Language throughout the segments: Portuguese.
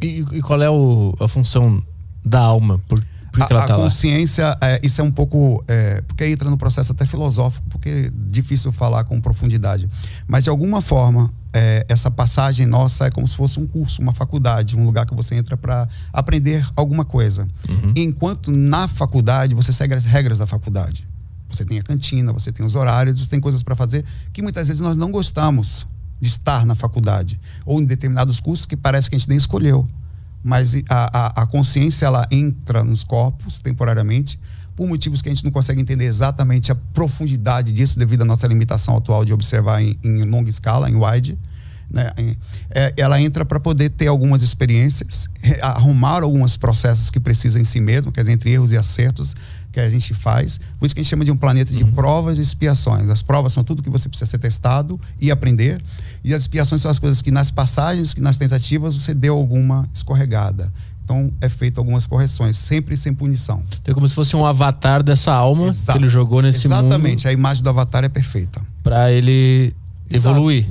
E qual é a função da alma? Por que ela tá lá? A consciência, isso é um pouco... porque entra no processo até filosófico, porque é difícil falar com profundidade. Mas, de alguma forma, essa passagem nossa é como se fosse um curso, uma faculdade, um lugar que você entra para aprender alguma coisa. Uhum. Enquanto na faculdade, você segue as regras da faculdade. Você tem a cantina, você tem os horários, você tem coisas para fazer que muitas vezes nós não gostamos de estar na faculdade. Ou em determinados cursos que parece que a gente nem escolheu. Mas a consciência, ela entra nos corpos temporariamente por motivos que a gente não consegue entender exatamente a profundidade disso devido à nossa limitação atual de observar em longa escala, em wide, né? Ela entra para poder ter algumas experiências, arrumar alguns processos que precisa em si mesmo, quer dizer, entre erros e acertos que a gente faz. Por isso que a gente chama de um planeta de provas e expiações. As provas são tudo que você precisa ser testado e aprender, e as expiações são as coisas que nas passagens, que nas tentativas você deu alguma escorregada. Então é feito algumas correções, sempre sem punição. Então é como se fosse um avatar dessa alma. Exato. Que ele jogou nesse mundo. Exatamente, a imagem do avatar é perfeita. Para ele evoluir.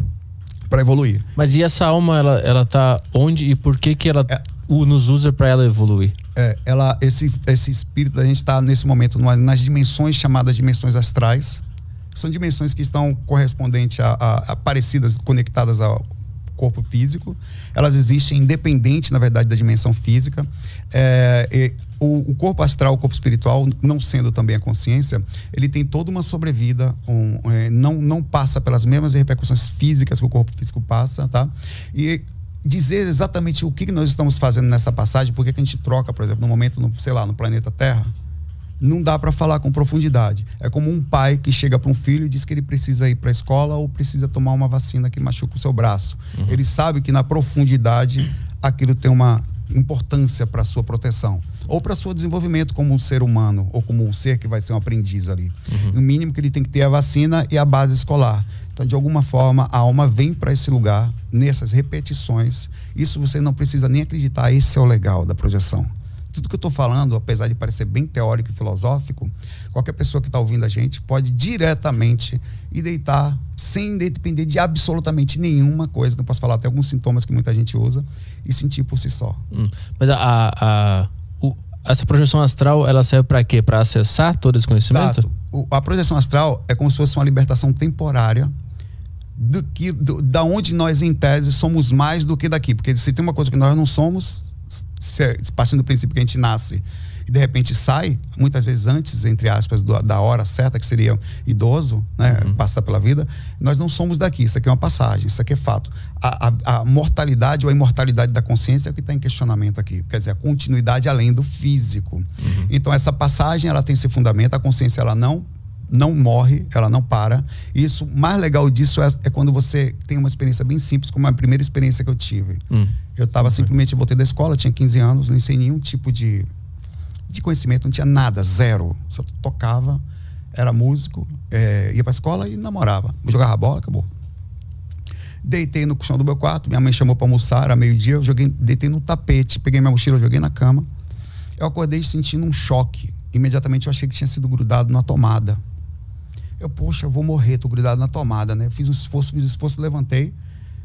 Para evoluir. Mas e essa alma, ela tá onde e por que ela nos usa para ela evoluir? Esse espírito da gente está nesse momento nas dimensões chamadas dimensões astrais. São dimensões que estão correspondentes a parecidas, conectadas ao corpo físico. Elas existem independente, na verdade, da dimensão física. O corpo astral, o corpo espiritual, não sendo também a consciência, ele tem toda uma sobrevida, não passa pelas mesmas repercussões físicas que o corpo físico passa, tá? E dizer exatamente o que nós estamos fazendo nessa passagem, por que a gente troca, por exemplo, no momento, no planeta Terra, não dá para falar com profundidade. É como um pai que chega para um filho e diz que ele precisa ir para a escola ou precisa tomar uma vacina que machuca o seu braço. Uhum. Ele sabe que na profundidade aquilo tem uma importância para a sua proteção ou para o seu desenvolvimento como um ser humano ou como um ser que vai ser um aprendiz ali. Uhum. No mínimo que ele tem que ter a vacina e a base escolar. Então, de alguma forma, a alma vem para esse lugar, nessas repetições. Isso você não precisa nem acreditar. Esse é o legal da projeção. Tudo que eu estou falando, apesar de parecer bem teórico e filosófico, qualquer pessoa que está ouvindo a gente pode diretamente ir deitar sem depender de absolutamente nenhuma coisa. Não posso falar até alguns sintomas que muita gente usa e sentir por si só. Mas essa projeção astral, ela serve para quê? Para acessar todo esse conhecimento? Exato. A projeção astral é como se fosse uma libertação temporária da onde nós, em tese, somos mais do que daqui. Porque se tem uma coisa que nós não somos, partindo do princípio que a gente nasce e de repente sai, muitas vezes antes, entre aspas, da hora certa, que seria idoso, né, passar pela vida, nós não somos daqui. Isso aqui é uma passagem, isso aqui é fato. A mortalidade ou a imortalidade da consciência é o que está em questionamento aqui. Quer dizer, a continuidade além do físico. Então essa passagem, ela tem esse fundamento, a consciência, ela não morre, ela não para. E isso, o mais legal disso é quando você tem uma experiência bem simples, como a primeira experiência que eu tive. Eu estava simplesmente, voltei da escola, tinha 15 anos, não sei nenhum tipo de conhecimento, não tinha nada, zero. Só tocava, era músico, ia pra escola e namorava. Jogava bola, acabou. Deitei no chão do meu quarto, minha mãe chamou para almoçar, era meio-dia, deitei no tapete, peguei minha mochila, joguei na cama. Eu acordei sentindo um choque. Imediatamente eu achei que tinha sido grudado na tomada. Poxa, eu vou morrer, tô grudado na tomada, né? Fiz um esforço, levantei,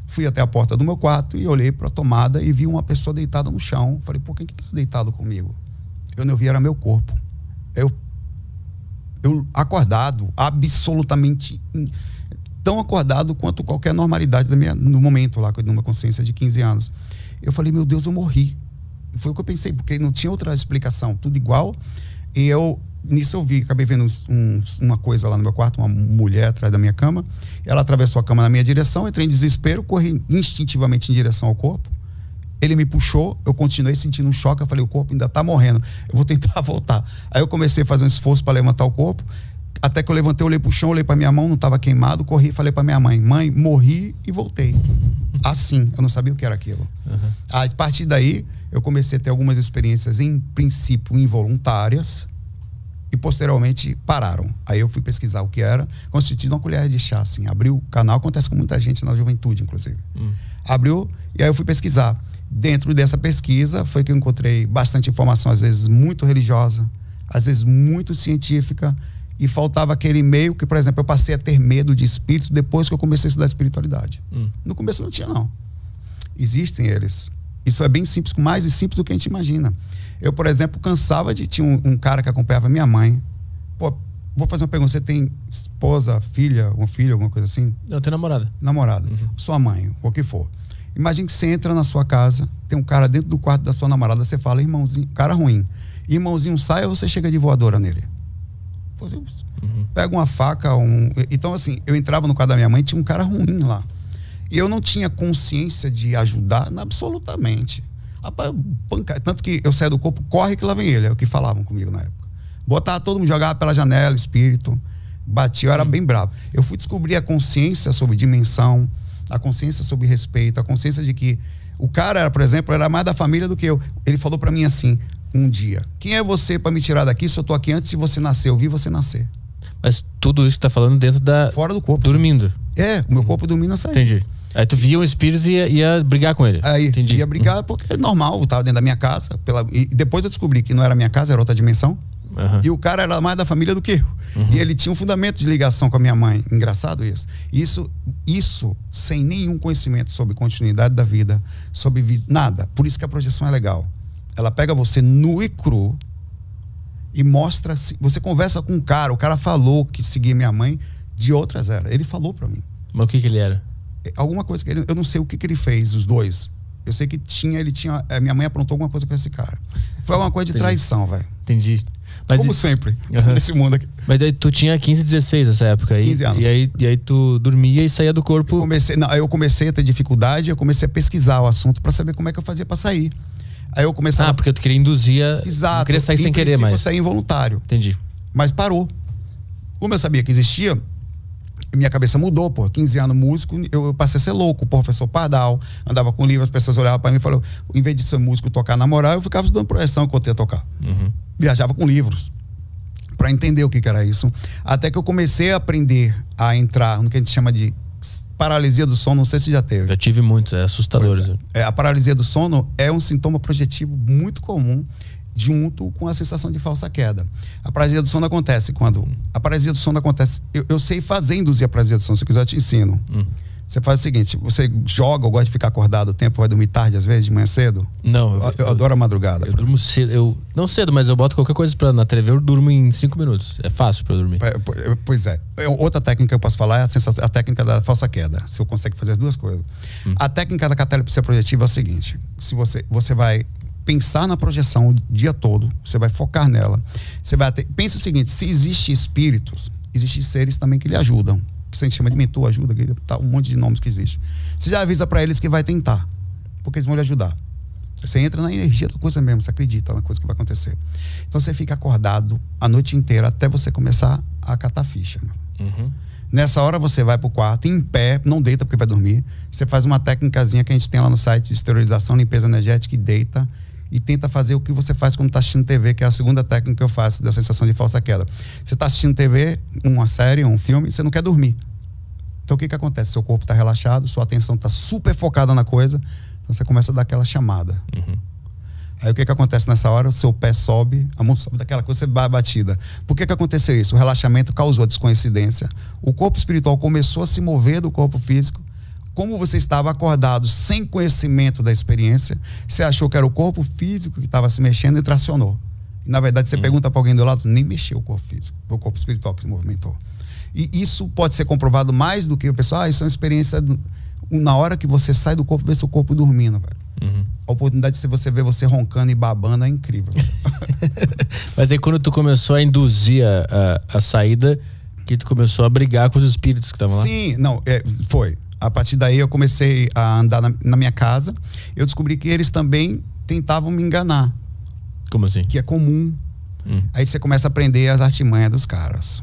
fui até a porta do meu quarto e olhei para a tomada e vi uma pessoa deitada no chão. Falei, pô, quem que tá deitado comigo? Eu não vi, era meu corpo. Eu acordado, absolutamente tão acordado quanto qualquer normalidade no momento lá, numa consciência de 15 anos. Eu falei, meu Deus, eu morri. Foi o que eu pensei, porque não tinha outra explicação, tudo igual. E nisso eu vi, acabei vendo uma coisa lá no meu quarto, uma mulher atrás da minha cama. Ela atravessou a cama na minha direção, entrei em desespero, corri instintivamente em direção ao corpo. Ele me puxou, eu continuei sentindo um choque, eu falei, o corpo ainda tá morrendo, eu vou tentar voltar. Aí eu comecei a fazer um esforço para levantar o corpo, até que eu levantei, olhei pro chão, olhei para minha mão, não estava queimado, corri e falei para minha mãe, morri e voltei. Assim, eu não sabia o que era aquilo. A partir daí, eu comecei a ter algumas experiências, em princípio, involuntárias, e posteriormente pararam. Aí eu fui pesquisar o que era, constituindo uma colher de chá, assim, abriu o canal, acontece com muita gente na juventude, inclusive. Abriu, e aí eu fui pesquisar. Dentro dessa pesquisa foi que eu encontrei bastante informação, às vezes muito religiosa, às vezes muito científica, e faltava aquele meio que, por exemplo, eu passei a ter medo de espírito depois que eu comecei a estudar espiritualidade. No começo não tinha, não. Existem eles. Isso é bem simples, mais simples do que a gente imagina. Eu, por exemplo, cansava de... Tinha um cara que acompanhava minha mãe. Pô, vou fazer uma pergunta. Você tem esposa, filha, um filho, alguma coisa assim? Eu tenho namorada. Namorada. Sua mãe, o que for. Imagine que você entra na sua casa, tem um cara dentro do quarto da sua namorada, você fala, irmãozinho, cara ruim. Irmãozinho sai ou você chega de voadora nele? Pega uma faca, Então, assim, eu entrava no quarto da minha mãe, tinha um cara ruim lá. E eu não tinha consciência de ajudar absolutamente. Rapaz, tanto que eu saía do corpo, corre que lá vem ele, é o que falavam comigo na época. Botava todo mundo, jogava pela janela, espírito, batia, eu era bem bravo. Eu fui descobrir a consciência sobre dimensão, a consciência sobre respeito, a consciência de que o cara, era, por exemplo, era mais da família do que eu. Ele falou pra mim assim, um dia, quem é você pra me tirar daqui se eu tô aqui antes de você nascer? Eu vi você nascer. Mas tudo isso que tá falando dentro da... Fora do corpo. Dormindo. O meu corpo dormindo eu saí. Entendi. Aí tu via um espírito e ia brigar com ele. Aí, entendi. Ia brigar porque é normal, eu tava dentro da minha casa. E depois eu descobri que não era minha casa, era outra dimensão. E o cara era mais da família do que eu. E ele tinha um fundamento de ligação com a minha mãe. Engraçado isso. Isso sem nenhum conhecimento sobre continuidade da vida, sobre nada. Por isso que a projeção é legal. Ela pega você nu e cru e mostra... Você conversa com um cara, o cara falou que seguia minha mãe de outras eras. Ele falou pra mim. Mas o que ele era? Alguma coisa que eu não sei o que ele fez, os dois. Eu sei que minha mãe aprontou alguma coisa com esse cara. Foi uma coisa de traição, velho. Entendi. Mas como sempre, nesse mundo aqui. Mas daí tu tinha 15, 16 nessa época aí. 15 anos. E aí tu dormia e saía do corpo. Eu comecei a ter dificuldade, eu comecei a pesquisar o assunto pra saber como é que eu fazia pra sair. Aí eu comecei porque tu queria induzir Exato. Não queria sair sem querer mais. Eu saí involuntário. Entendi. Mas parou. Como eu sabia que existia, minha cabeça mudou, 15 anos músico, eu passei a ser louco, professor Pardal, andava com livro, as pessoas olhavam pra mim e falavam, em vez de ser músico tocar na moral, eu ficava estudando projeção enquanto eu ia tocar. Viajava com livros pra entender o que era isso. Até que eu comecei a aprender a entrar no que a gente chama de paralisia do sono, não sei se já teve. Já tive muito, é assustador. A paralisia do sono é um sintoma projetivo muito comum junto com a sensação de falsa queda. A paralisia do sono acontece quando... A paralisia do sono acontece... Eu sei induzir a paralisia do sono, se eu quiser eu te ensino. Você faz o seguinte, você joga ou gosta de ficar acordado o tempo, vai dormir tarde às vezes, de manhã cedo? Não. Eu adoro a madrugada. Eu durmo cedo, não cedo, mas eu boto qualquer coisa na TV, eu durmo em 5 minutos. É fácil pra eu dormir. Pois é. Outra técnica que eu posso falar é a técnica da falsa queda. Se eu consegue fazer as duas coisas. A técnica da catalepsia projetiva é a seguinte, se você vai pensar na projeção o dia todo, você vai focar nela. Pensa o seguinte, se existem espíritos, existem seres também que lhe ajudam. Que a gente chama de mentor, ajuda, tá, um monte de nomes que existe. Você já avisa pra eles que vai tentar, porque eles vão lhe ajudar. Você entra na energia da coisa mesmo, você acredita na coisa que vai acontecer. Então você fica acordado a noite inteira até você começar a catar ficha. Nessa hora você vai pro quarto, em pé, não deita porque vai dormir. Você faz uma técnicazinha que a gente tem lá no site de esterilização, limpeza energética, e deita e tenta fazer o que você faz quando está assistindo TV, que é a segunda técnica que eu faço da sensação de falsa queda. Você está assistindo TV, uma série, um filme, você não quer dormir. Então o que acontece? Seu corpo está relaxado, sua atenção está super focada na coisa, então você começa a dar aquela chamada. Aí o que acontece nessa hora? O seu pé sobe, a mão sobe daquela coisa, você dá a batida. Por que aconteceu isso? O relaxamento causou a descoincidência. O corpo espiritual começou a se mover do corpo físico. Como você estava acordado sem conhecimento da experiência, você achou que era o corpo físico que estava se mexendo e tracionou. E, na verdade, você pergunta para alguém do lado, nem mexeu o corpo físico, foi o corpo espiritual que se movimentou. E isso pode ser comprovado mais do que o pessoal, isso é uma experiência na hora que você sai do corpo, vê seu corpo dormindo, velho. A oportunidade de você ver você roncando e babando é incrível. Mas aí quando tu começou a induzir a saída, que tu começou a brigar com os espíritos que estavam lá? Sim, não, foi. A partir daí eu comecei a andar na minha casa. Eu descobri que eles também tentavam me enganar. Como assim? Que é comum. Aí você começa a aprender as artimanhas dos caras.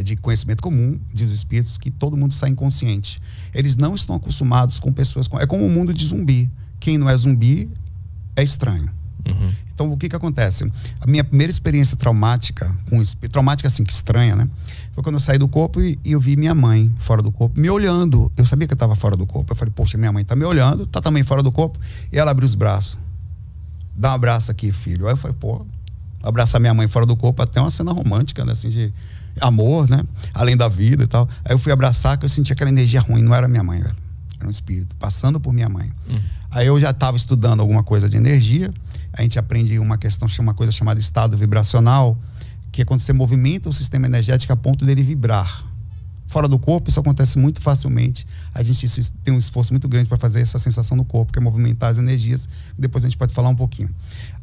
De conhecimento comum, diz os espíritos, que todo mundo sai inconsciente. Eles não estão acostumados com pessoas... É como o mundo de zumbi. Quem não é zumbi é estranho. Então o que acontece? A minha primeira experiência traumática, traumática assim, que estranha, né? Foi quando eu saí do corpo e eu vi minha mãe fora do corpo, me olhando. Eu sabia que eu estava fora do corpo. Eu falei, poxa, minha mãe tá me olhando, tá também fora do corpo. E ela abriu os braços. Dá um abraço aqui, filho. Aí eu falei, abraçar minha mãe fora do corpo, até uma cena romântica, né? Assim, de amor, né? Além da vida e tal. Aí eu fui abraçar, que eu senti aquela energia ruim, não era minha mãe, velho. Era um espírito passando por minha mãe. Aí eu já estava estudando alguma coisa de energia. A gente aprende uma coisa chamada estado vibracional, que é quando você movimenta o sistema energético a ponto dele vibrar. Fora do corpo, isso acontece muito facilmente. A gente tem um esforço muito grande para fazer essa sensação no corpo, que é movimentar as energias. Depois a gente pode falar um pouquinho.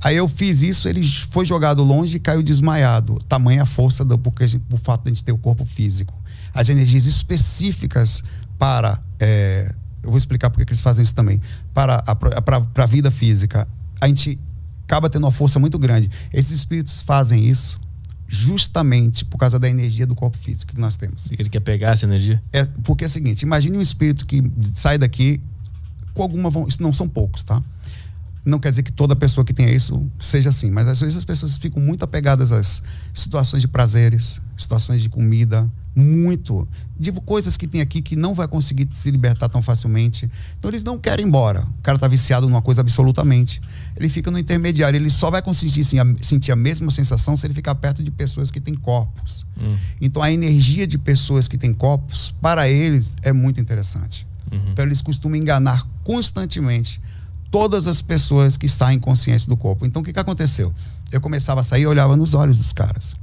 Aí eu fiz isso, ele foi jogado longe e caiu desmaiado. Tamanha a força por fato de a gente ter o corpo físico. As energias específicas para... eu vou explicar porque que eles fazem isso também. Para a vida física, a gente acaba tendo uma força muito grande. Esses espíritos fazem isso justamente por causa da energia do corpo físico que nós temos. Ele quer pegar essa energia? Porque é o seguinte, imagine um espírito que sai daqui com alguma... Isso não são poucos, tá? Não quer dizer que toda pessoa que tenha isso seja assim, mas às vezes as pessoas ficam muito apegadas às situações de prazeres, situações de comida, de coisas que tem aqui que não vai conseguir se libertar tão facilmente. Então eles não querem ir embora. O cara tá viciado numa coisa absolutamente. Ele fica no intermediário. Ele só vai conseguir sentir a mesma sensação se ele ficar perto de pessoas que têm corpos. Então a energia de pessoas que têm corpos, para eles, é muito interessante. Então eles costumam enganar constantemente todas as pessoas que saem conscientes do corpo. Então o que aconteceu? Eu começava a sair e olhava nos olhos dos caras.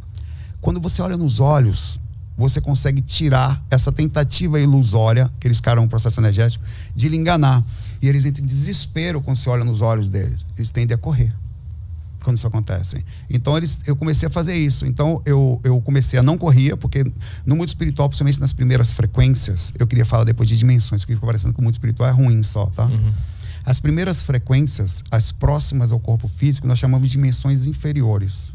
Quando você olha nos olhos, você consegue tirar essa tentativa ilusória, que eles caram um processo energético, de lhe enganar. E eles entram em desespero quando você olha nos olhos deles. Eles tendem a correr quando isso acontece. Então eu comecei a fazer isso. Então eu comecei a não correr, porque no mundo espiritual, principalmente nas primeiras frequências, eu queria falar depois de dimensões, porque fica parecendo que o mundo espiritual é ruim só, tá? As primeiras frequências, as próximas ao corpo físico, nós chamamos de dimensões inferiores.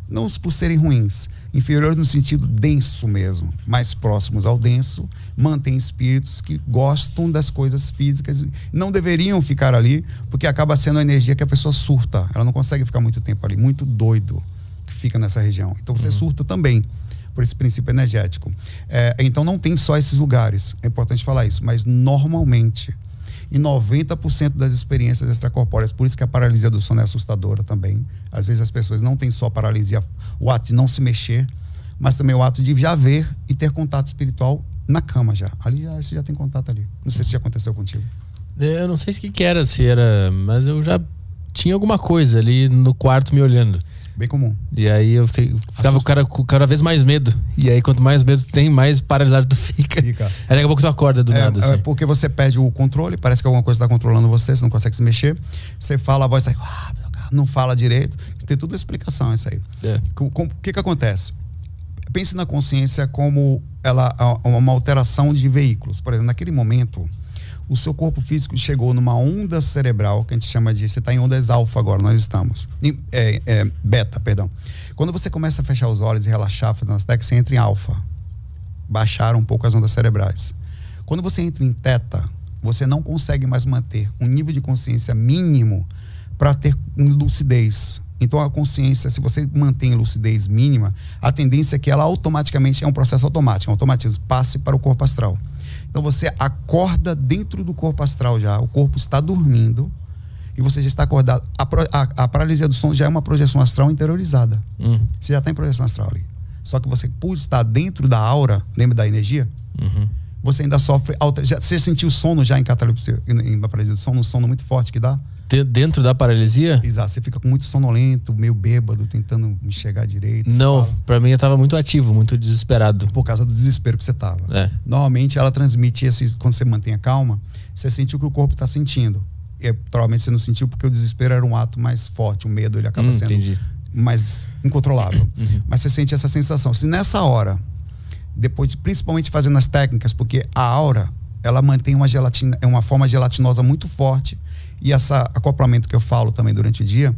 Não por serem ruins, inferiores no sentido denso mesmo, mais próximos ao denso, mantém espíritos que gostam das coisas físicas, não deveriam ficar ali, porque acaba sendo a energia que a pessoa surta, ela não consegue ficar muito tempo ali, muito doido que fica nessa região. Então você surta também por esse princípio energético. Então não tem só esses lugares, é importante falar isso, mas normalmente, em 90% das experiências extracorpóreas, por isso que a paralisia do sono é assustadora também. Às vezes as pessoas não têm só paralisia, o ato de não se mexer, mas também o ato de já ver e ter contato espiritual na cama já. Ali você já tem contato ali. Não sei se já aconteceu contigo. Eu não sei se era, mas eu já tinha alguma coisa ali no quarto me olhando. Bem comum. E aí eu ficava com cada vez mais medo. E aí quanto mais medo tu tem, mais paralisado tu fica. Aí daqui a pouco tu acorda do nada. Assim. Porque você perde o controle, parece que alguma coisa está controlando você não consegue se mexer. Você fala, a voz sai, não fala direito. Tem toda a explicação isso aí. O que acontece? Pense na consciência como uma alteração de veículos. Por exemplo, naquele momento, o seu corpo físico chegou numa onda cerebral, que a gente chama de... Você está em ondas alfa agora, nós estamos. Beta, perdão. Quando você começa a fechar os olhos e relaxar, fazendo as técnicas, você entra em alfa. Baixar um pouco as ondas cerebrais. Quando você entra em teta, você não consegue mais manter um nível de consciência mínimo para ter lucidez. Então a consciência, se você mantém lucidez mínima, a tendência é que ela automaticamente, é um processo automático, um automatismo, passe para o corpo astral. Então você acorda dentro do corpo astral já, o corpo está dormindo e você já está acordado. A paralisia do sono já é uma projeção astral interiorizada. Você já está em projeção astral ali. Só que você, por estar dentro da aura, lembra da energia? Você ainda sofre... Você sentiu sono já em catalepsia, em paralisia do sono, um sono muito forte que dá? Dentro da paralisia? Exato, você fica com muito sonolento, meio bêbado, tentando enxergar direito. Não, pra mim eu tava muito ativo, muito desesperado. Por causa do desespero que você tava. Normalmente ela transmite quando você mantém a calma, você sentiu o que o corpo tá sentindo. Provavelmente você não sentiu porque o desespero era um ato mais forte, o medo ele acaba sendo mais incontrolável. Mas você sente essa sensação. Se nessa hora, depois principalmente fazendo as técnicas, porque a aura, ela mantém uma forma gelatinosa muito forte. E esse acoplamento que eu falo também durante o dia,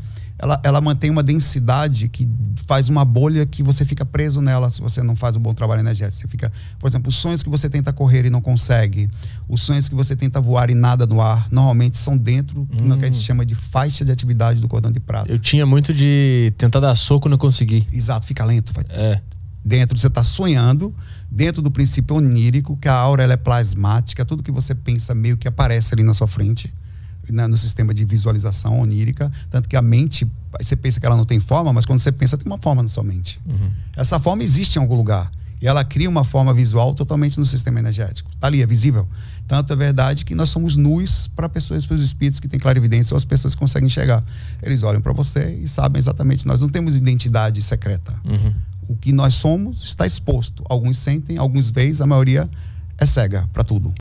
ela mantém uma densidade que faz uma bolha que você fica preso nela se você não faz um bom trabalho energético. Você fica, por exemplo, os sonhos que você tenta correr e não consegue, os sonhos que você tenta voar e nada no ar, normalmente são dentro do que a gente chama de faixa de atividade do cordão de prata. Eu tinha muito de tentar dar soco e não consegui. Exato, fica lento. Dentro, você está sonhando, dentro do princípio onírico, que a aura ela é plasmática, tudo que você pensa meio que aparece ali na sua frente. No sistema de visualização onírica, tanto que a mente, você pensa que ela não tem forma, mas quando você pensa, tem uma forma na sua mente. Essa forma existe em algum lugar. E ela cria uma forma visual totalmente no sistema energético. Está ali, é visível. Tanto é verdade que nós somos nus para pessoas, para os espíritos que têm clarividência ou as pessoas que conseguem enxergar. Eles olham para você e sabem exatamente. Nós não temos identidade secreta. O que nós somos está exposto. Alguns sentem, alguns veem, a maioria é cega para tudo.